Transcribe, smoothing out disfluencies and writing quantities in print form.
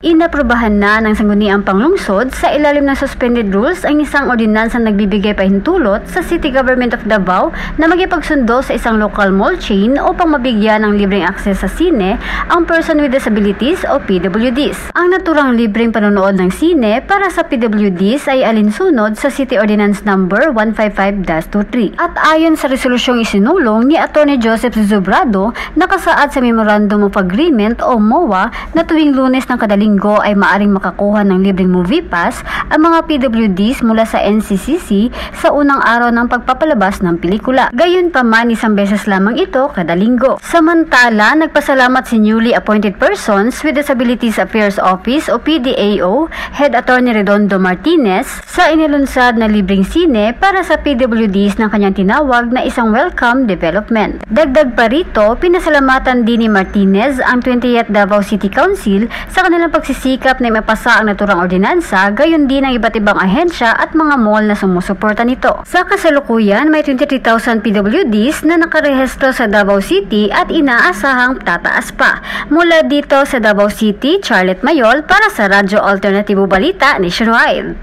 Inaprubahan na ng Sangguniang Panglungsod sa ilalim ng suspended rules ang isang ordinansang nagbibigay pahintulot sa City Government of Davao na magipagsundo sa isang local mall chain upang mabigyan ng libreng akses sa sine ang person with disabilities o PWDs. Ang naturang libreng panonood ng sine para sa PWDs ay alinsunod sa City Ordinance No. 155-23. At ayon sa resolusyong isinulong ni Attorney Joseph Zubrado, nakasaad sa Memorandum of Agreement o MOA na tuwing Lunes ng kada linggo ay maaring makakuha ng libreng movie pass ang mga PWDs mula sa NCCC sa unang araw ng pagpapalabas ng pelikula. Gayunpaman, isang beses lamang ito kada linggo. Samantala, nagpasalamat si newly appointed Persons with Disabilities Affairs Office o PDAO Head Attorney Redondo Martinez sa inilunsad na libreng sine para sa PWDs ng kanyang tinawag na isang welcome development. Dagdag pa rito, pinasalamatan din ni Martinez ang 20th Davao City Council sa kanilang pagsisikap na mapasa ang naturang ordinansa, gayon din ang iba't ibang ahensya at mga mall na sumusuporta nito. Sa kasalukuyan, may 23,000 PWDs na nakarehistro sa Davao City at inaasahang tataas pa. Mula dito sa Davao City, Charlotte Mayol para sa Radyo Alternatibo Balita Nationwide.